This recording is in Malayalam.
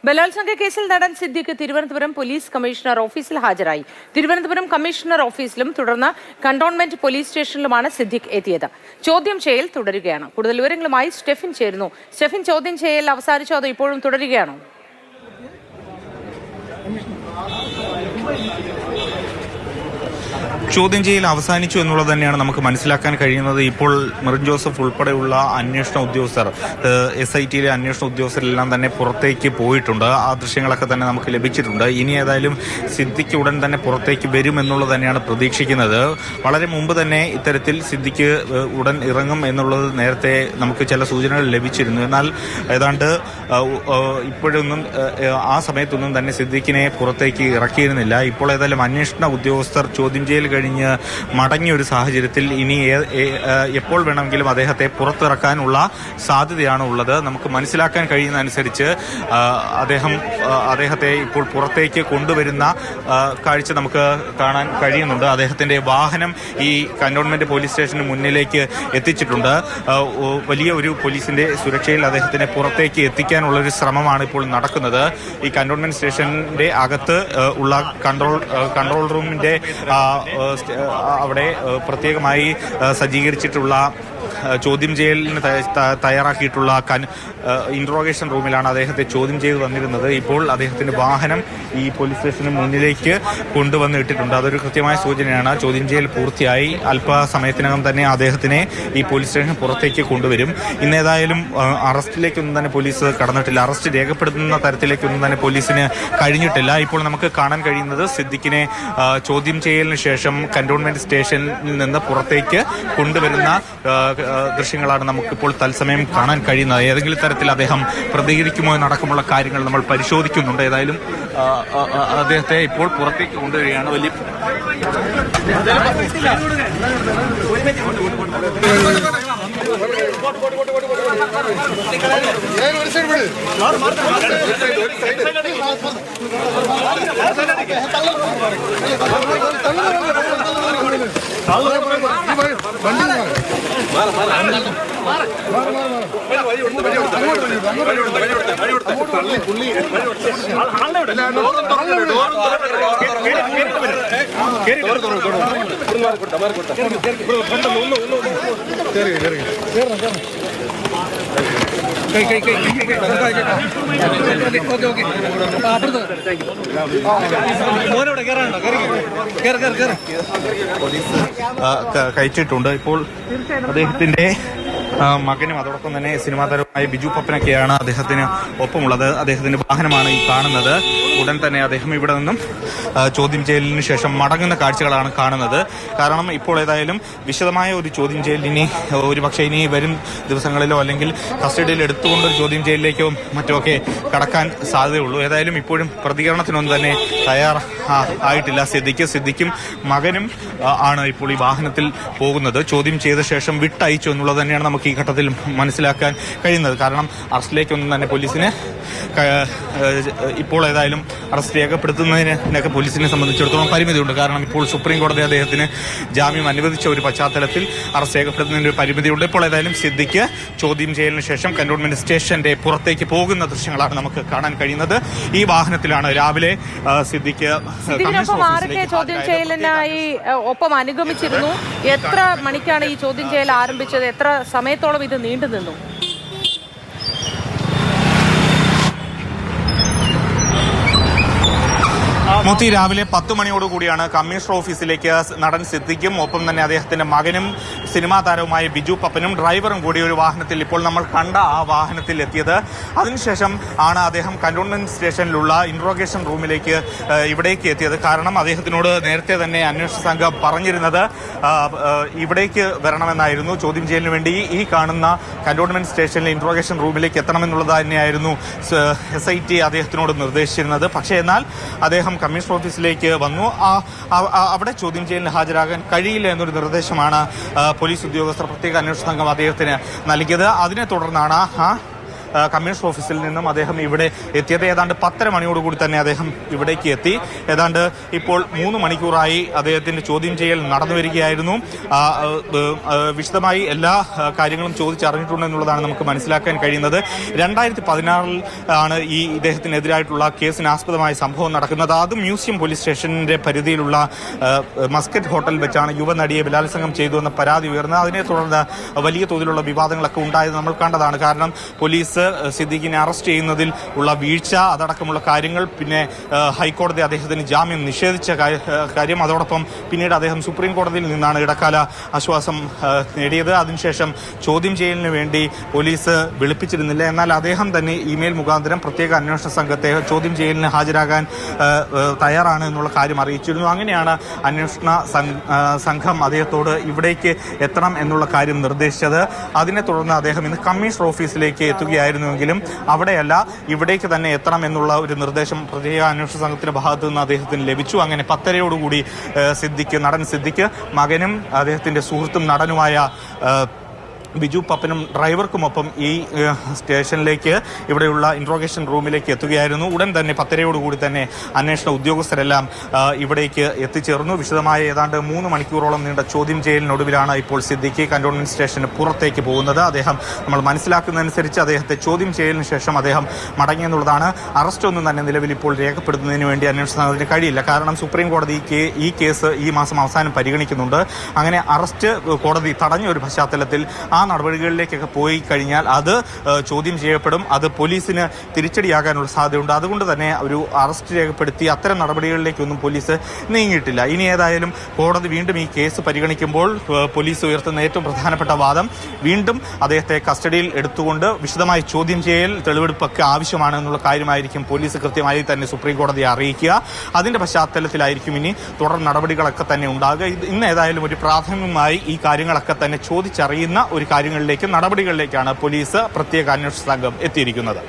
ബലാത്സംഗ കേസിൽ നടൻ സിദ്ദിഖ് തിരുവനന്തപുരം പോലീസ് കമ്മീഷണർ ഓഫീസിൽ ഹാജരായി. തിരുവനന്തപുരം കമ്മീഷണർ ഓഫീസിലും തുടർന്ന് കന്റോൺമെന്റ് പോലീസ് സ്റ്റേഷനിലുമാണ് സിദ്ദിഖ് എത്തിയത്. ചോദ്യം ചെയ്യൽ തുടരുകയാണ്. കൂടുതൽ വിവരങ്ങളുമായി സ്റ്റെഫിൻ ചേരുന്നു. സ്റ്റെഫിൻ, ചോദ്യം ചെയ്യൽ അവസാനിച്ചോ അതോ ഇപ്പോഴും തുടരുകയാണോ? ചോദ്യം ചെയ്യൽ അവസാനിച്ചു എന്നുള്ളത് തന്നെയാണ് നമുക്ക് മനസ്സിലാക്കാൻ കഴിയുന്നത്. ഇപ്പോൾ മെറിൻ ജോസഫ് ഉൾപ്പെടെയുള്ള അന്വേഷണ ഉദ്യോഗസ്ഥർ, SITയിലെ അന്വേഷണ ഉദ്യോഗസ്ഥരെല്ലാം തന്നെ പുറത്തേക്ക് പോയിട്ടുണ്ട്. ആ ദൃശ്യങ്ങളൊക്കെ തന്നെ നമുക്ക് ലഭിച്ചിട്ടുണ്ട്. ഇനി ഏതായാലും സിദ്ദിഖ് ഉടൻ തന്നെ പുറത്തേക്ക് വരുമെന്നുള്ളത് തന്നെയാണ് പ്രതീക്ഷിക്കുന്നത്. വളരെ മുമ്പ് തന്നെ ഇത്തരത്തിൽ സിദ്ദിഖ് ഉടൻ ഇറങ്ങും എന്നുള്ളത് നേരത്തെ നമുക്ക് ചില സൂചനകൾ ലഭിച്ചിരുന്നു. എന്നാൽ ഏതാണ്ട് ഇപ്പോഴൊന്നും ആ സമയത്തൊന്നും തന്നെ സിദ്ദിഖിനെ പുറത്തേക്ക് ഇറക്കിയിരുന്നില്ല. ഇപ്പോൾ ഏതായാലും അന്വേഷണ ഉദ്യോഗസ്ഥർ ചോദ്യം ചെയ്യൽ കഴിഞ്ഞ് മടങ്ങിയ ഒരു സാഹചര്യത്തിൽ ഇനി എപ്പോൾ വേണമെങ്കിലും അദ്ദേഹത്തെ പുറത്തിറക്കാനുള്ള സാധ്യതയാണ് ഉള്ളത്. നമുക്ക് മനസ്സിലാക്കാൻ കഴിയുന്ന അനുസരിച്ച് അദ്ദേഹത്തെ ഇപ്പോൾ പുറത്തേക്ക് കൊണ്ടുവരുന്ന കാഴ്ച നമുക്ക് കാണാൻ കഴിയുന്നുണ്ട്. അദ്ദേഹത്തിന്റെ വാഹനം ഈ കന്റോൺമെന്റ് പോലീസ് സ്റ്റേഷന് മുന്നിലേക്ക് എത്തിച്ചിട്ടുണ്ട്. വലിയ ഒരു പോലീസിന്റെ സുരക്ഷയിൽ അദ്ദേഹത്തിനെ പുറത്തേക്ക് എത്തിക്കാനുള്ള ഒരു ശ്രമമാണ് ഇപ്പോൾ നടക്കുന്നത്. ഈ കന്റോൺമെന്റ് സ്റ്റേഷന്റെ അകത്ത് ഉള്ള കൺട്രോൾ റൂമിന്റെ അവിടെ പ്രത്യേകമായി സജ്ജീകരിച്ചിട്ടുള്ള ചോദ്യം ചെയ്യലിന് തയ്യാറാക്കിയിട്ടുള്ള ഇൻട്രോഗേഷൻ റൂമിലാണ് അദ്ദേഹത്തെ ചോദ്യം ചെയ്ത് വന്നിരുന്നത്. ഇപ്പോൾ അദ്ദേഹത്തിന്റെ വാഹനം ഈ പോലീസ് സ്റ്റേഷന് മുന്നിലേക്ക് കൊണ്ടുവന്ന് ഇട്ടിട്ടുണ്ട്. അതൊരു കൃത്യമായ സൂചനയാണ്. ചോദ്യം ചെയ്യൽ പൂർത്തിയായി. അല്പസമയത്തിനകം തന്നെ അദ്ദേഹത്തിനെ ഈ പോലീസ് സ്റ്റേഷൻ പുറത്തേക്ക് കൊണ്ടുവരും. ഇന്നേതായാലും അറസ്റ്റിലേക്കൊന്നും തന്നെ പോലീസ് കടന്നിട്ടില്ല. അറസ്റ്റ് രേഖപ്പെടുത്തുന്ന തരത്തിലേക്കൊന്നും തന്നെ പോലീസിന് കഴിഞ്ഞിട്ടില്ല. ഇപ്പോൾ നമുക്ക് കാണാൻ കഴിയുന്നത് സിദ്ദിഖിനെ ചോദ്യം ചെയ്യലിന് ശേഷം കന്റോൺമെന്റ് സ്റ്റേഷനിൽ നിന്ന് പുറത്തേക്ക് കൊണ്ടുവരുന്ന ദൃശ്യങ്ങളാണ് നമുക്കിപ്പോൾ തത്സമയം കാണാൻ കഴിയുന്നത്. ഏതെങ്കിലും തരത്തിൽ അദ്ദേഹം പ്രതികരിക്കുമോ എന്നടക്കമുള്ള കാര്യങ്ങൾ നമ്മൾ പരിശോധിക്കുന്നുണ്ട്. ഏതായാലും അദ്ദേഹത്തെ ഇപ്പോൾ പുറത്തേക്ക് കൊണ്ടുവരികയാണ്. വലിയ കഴിച്ചിട്ടുണ്ട്. ഇപ്പോൾ അദ്ദേഹത്തിന്റെ മകനും അതോടൊപ്പം തന്നെ സിനിമാ താരമായ ബിജു പപ്പനൊക്കെയാണ് അദ്ദേഹത്തിന് ഒപ്പമുള്ളത്. അദ്ദേഹത്തിന്റെ വാഹനമാണ് ഈ കാണുന്നത്. ഉടൻ തന്നെ അദ്ദേഹം ഇവിടെ നിന്നും ചോദ്യം ചെയ്യലിന് ശേഷം മടങ്ങുന്ന കാഴ്ചകളാണ് കാണുന്നത്. കാരണം ഇപ്പോൾ ഏതായാലും വിശദമായ ഒരു ചോദ്യം ചെയ്യൽ ഒരുപക്ഷെ ഇനി വരും ദിവസങ്ങളിലോ അല്ലെങ്കിൽ കസ്റ്റഡിയിൽ എടുത്തുകൊണ്ടൊരു ചോദ്യം ചെയ്യലിലേക്കോ മറ്റോ ഒക്കെ കടക്കാൻ സാധ്യതയുള്ളൂ. ഏതായാലും ഇപ്പോഴും പ്രതികരണത്തിനൊന്നും തന്നെ ആയിട്ടില്ല. സിദ്ദിഖും മകനും ആണ് ഇപ്പോൾ ഈ വാഹനത്തിൽ പോകുന്നത്. ചോദ്യം ചെയ്ത ശേഷം വിട്ടയച്ചു എന്നുള്ളത് തന്നെയാണ് നമുക്ക് ഈ ഘട്ടത്തിൽ മനസ്സിലാക്കാൻ കഴിയുന്നത്. കാരണം അറസ്റ്റിലേക്കൊന്നും തന്നെ പോലീസിന് ഇപ്പോൾ ഏതായാലും അറസ്റ്റ് രേഖപ്പെടുത്തുന്നതിനൊക്കെ പോലീസിനെ സംബന്ധിച്ചിടത്തോളം പരിമിതിയുണ്ട്. കാരണം ഇപ്പോൾ സുപ്രീം കോടതി അദ്ദേഹത്തിന് ജാമ്യം അനുവദിച്ച ഒരു പശ്ചാത്തലത്തിൽ അറസ്റ്റ് രേഖപ്പെടുത്തുന്നതിന് ഒരു പരിമിതിയുണ്ട്. ഇപ്പോൾ ഏതായാലും സിദ്ദിഖ് ചോദ്യം ചെയ്യലിന് ശേഷം കന്റോൺമെന്റ് സ്റ്റേഷന്റെ പുറത്തേക്ക് പോകുന്ന ദൃശ്യങ്ങളാണ് നമുക്ക് കാണാൻ കഴിയുന്നത്. ഈ വാഹനത്തിലാണ് രാവിലെ സിദ്ദിഖ് ചോദ്യം ചെയ്യലിനായി ഒപ്പം അനുഗമിച്ചിരുന്നു. എത്ര മണിക്കാണ് ഈ ചോദ്യം ചെയ്യൽ ആരംഭിച്ചത്? എത്ര സമയത്തോളം ഇത് നീണ്ടു നിന്നു? മോത്തി രാവിലെ 10 മണിയോടുകൂടിയാണ് കമ്മീഷണർ ഓഫീസിലേക്ക് നടൻ സിദ്ദിഖും ഒപ്പം തന്നെ അദ്ദേഹത്തിന്റെ മകനും സിനിമാ താരവുമായ ബിജു പപ്പനും ഡ്രൈവറും കൂടി ഒരു വാഹനത്തിൽ, ഇപ്പോൾ നമ്മൾ കണ്ട ആ വാഹനത്തിൽ എത്തിയത്. അതിനുശേഷം ആണ് അദ്ദേഹം കന്റോൺമെന്റ് സ്റ്റേഷനിലുള്ള ഇൻട്രോഗേഷൻ റൂമിലേക്ക് ഇവിടേക്ക് എത്തിയത്. കാരണം അദ്ദേഹത്തിനോട് നേരത്തെ തന്നെ അന്വേഷണ സംഘം പറഞ്ഞിരുന്നത് ഇവിടേക്ക് വരണമെന്നായിരുന്നു. ചോദ്യം ചെയ്യലിന് വേണ്ടി ഈ കാണുന്ന കന്റോൺമെന്റ് സ്റ്റേഷനിലെ ഇൻട്രോഗേഷൻ റൂമിലേക്ക് എത്തണമെന്നുള്ളത് തന്നെയായിരുന്നു SIT അദ്ദേഹത്തിനോട് നിർദ്ദേശിച്ചിരുന്നത്. പക്ഷേ എന്നാൽ അദ്ദേഹം കമ്മീഷണർ ഓഫീസിലേക്ക് വന്നു. അവിടെ ചോദ്യം ചെയ്യലിന് ഹാജരാകാൻ കഴിയില്ല എന്നൊരു നിർദ്ദേശമാണ് പോലീസ് ഉദ്യോഗസ്ഥർ, പ്രത്യേക അന്വേഷണ സംഘം അദ്ദേഹത്തിന് നൽകിയത്. അതിനെ തുടർന്നാണ് കമ്മീഷണർ ഓഫീസിൽ നിന്നും അദ്ദേഹം ഇവിടെ എത്തിയത്. ഏതാണ്ട് 10:30 മണിയോടുകൂടി തന്നെ അദ്ദേഹം ഇവിടേക്ക് എത്തി. ഏതാണ്ട് ഇപ്പോൾ 3 മണിക്കൂറായി അദ്ദേഹത്തിന്റെ ചോദ്യം ചെയ്യൽ നടന്നു വരികയായിരുന്നു. വിശദമായി എല്ലാ കാര്യങ്ങളും ചോദിച്ചറിഞ്ഞിട്ടുണ്ടെന്നുള്ളതാണ് നമുക്ക് മനസ്സിലാക്കാൻ കഴിയുന്നത്. 2016 ആണ് ഈ ഇദ്ദേഹത്തിനെതിരായിട്ടുള്ള കേസിനാസ്പദമായ സംഭവം നടക്കുന്നത്. അത് മ്യൂസിയം പോലീസ് സ്റ്റേഷന്റെ പരിധിയിലുള്ള മസ്കറ്റ് ഹോട്ടൽ വെച്ചാണ് യുവനടിയെ ബലാത്സംഗം ചെയ്തു എന്ന പരാതി ഉയർന്നത്. അതിനെ തുടർന്ന് വലിയ തോതിലുള്ള വിവാദങ്ങളൊക്കെ ഉണ്ടായത് നമ്മൾ കണ്ടതാണ്. കാരണം പോലീസ് സിദ്ദീഖിനെ അറസ്റ്റ് ചെയ്യുന്നതിൽ ഉള്ള വീഴ്ച, അതടക്കമുള്ള കാര്യങ്ങൾ, പിന്നെ ഹൈക്കോടതി അദ്ദേഹത്തിന് ജാമ്യം നിഷേധിച്ച കാര്യം, അതോടൊപ്പം പിന്നീട് അദ്ദേഹം സുപ്രീം കോടതിയിൽ നിന്നാണ് ഇടക്കാല ആശ്വാസം നേടിയത്. അതിനുശേഷം ചോദ്യം ചെയ്യലിന് വേണ്ടി പോലീസ് വിളിപ്പിച്ചിരുന്നില്ല. എന്നാൽ അദ്ദേഹം തന്നെ ഇമെയിൽ മുഖാന്തരം പ്രത്യേക അന്വേഷണ സംഘത്തെ ചോദ്യം ചെയ്യലിന് ഹാജരാകാൻ തയ്യാറാണ് എന്നുള്ള കാര്യം അറിയിച്ചിരുന്നു. അങ്ങനെയാണ് അന്വേഷണ സംഘം അദ്ദേഹത്തോട് ഇവിടേക്ക് എത്തണം എന്നുള്ള കാര്യം നിർദ്ദേശിച്ചത്. അതിനെ തുടർന്ന് അദ്ദേഹം ഇന്ന് കമ്മീഷണർ ഓഫീസിലേക്ക് എത്തുകയായിരുന്നുവെങ്കിലും അവിടെയല്ല, ഇവിടേക്ക് തന്നെ എത്തണം എന്നുള്ള ഒരു നിർദ്ദേശം പ്രത്യേക അന്വേഷണ സംഘത്തിന്റെ ഭാഗത്തു നിന്ന് അദ്ദേഹത്തിന് ലഭിച്ചു. അങ്ങനെ 10:30 നടൻ സിദ്ദിഖ് മകനും അദ്ദേഹത്തിന്റെ സുഹൃത്തും നടനുമായ ബിജു പപ്പനും ഡ്രൈവർക്കുമൊപ്പം ഈ സ്റ്റേഷനിലേക്ക്, ഇവിടെയുള്ള ഇൻട്രോഗേഷൻ റൂമിലേക്ക് എത്തുകയായിരുന്നു. ഉടൻ തന്നെ 10:30 തന്നെ അന്വേഷണ ഉദ്യോഗസ്ഥരെല്ലാം ഇവിടേക്ക് എത്തിച്ചേർന്നു. വിശദമായ ഏതാണ്ട് 3 മണിക്കൂറോളം നീണ്ട ചോദ്യം ചെയ്യലിനൊടുവിലാണ് ഇപ്പോൾ സിദ്ദിഖ് കന്റോൺമെന്റ് സ്റ്റേഷന് പുറത്തേക്ക് പോകുന്നത്. അദ്ദേഹം, നമ്മൾ മനസ്സിലാക്കുന്നതനുസരിച്ച്, അദ്ദേഹത്തെ ചോദ്യം ചെയ്യലിന് ശേഷം അദ്ദേഹം മടങ്ങിയെന്നുള്ളതാണ്. അറസ്റ്റ് ഒന്നും തന്നെ നിലവിൽ ഇപ്പോൾ രേഖപ്പെടുത്തുന്നതിന് വേണ്ടി അന്വേഷണ സംഘത്തിന് കഴിയില്ല. കാരണം സുപ്രീം കോടതി ഈ കേസ് ഈ മാസം അവസാനം പരിഗണിക്കുന്നുണ്ട്. അങ്ങനെ അറസ്റ്റ് കോടതി തടഞ്ഞ ഒരു പശ്ചാത്തലത്തിൽ ആ നടപടികളിലേക്കൊക്കെ പോയി കഴിഞ്ഞാൽ അത് ചോദ്യം ചെയ്യപ്പെടും. അത് പോലീസിന് തിരിച്ചടിയാകാനുള്ള സാധ്യതയുണ്ട്. അതുകൊണ്ട് തന്നെ ഒരു അറസ്റ്റ് രേഖപ്പെടുത്തി അത്തരം നടപടികളിലേക്കൊന്നും പോലീസ് നീങ്ങിയിട്ടില്ല. ഇനി ഏതായാലും കോടതി വീണ്ടും ഈ കേസ് പരിഗണിക്കുമ്പോൾ പോലീസ് ഉയർത്തുന്ന ഏറ്റവും പ്രധാനപ്പെട്ട വാദം, വീണ്ടും അദ്ദേഹത്തെ കസ്റ്റഡിയിൽ എടുത്തുകൊണ്ട് വിശദമായി ചോദ്യം ചെയ്യൽ, തെളിവെടുപ്പൊക്കെ ആവശ്യമാണ് എന്നുള്ള കാര്യമായിരിക്കും പോലീസ് കൃത്യമായി തന്നെ സുപ്രീം കോടതിയെ അറിയിക്കുക. അതിന്റെ പശ്ചാത്തലത്തിലായിരിക്കും ഇനി തുടർ നടപടികളൊക്കെ തന്നെ ഉണ്ടാകുക. ഇന്ന് ഏതായാലും ഒരു പ്രാഥമികമായി ഈ കാര്യങ്ങളൊക്കെ തന്നെ ചോദിച്ചറിയുന്ന ഒരു നടപടികളിലേക്കാണ് പോലീസ് പ്രത്യേക അന്വേഷണ സംഘം എത്തിയിരിക്കുന്നത്.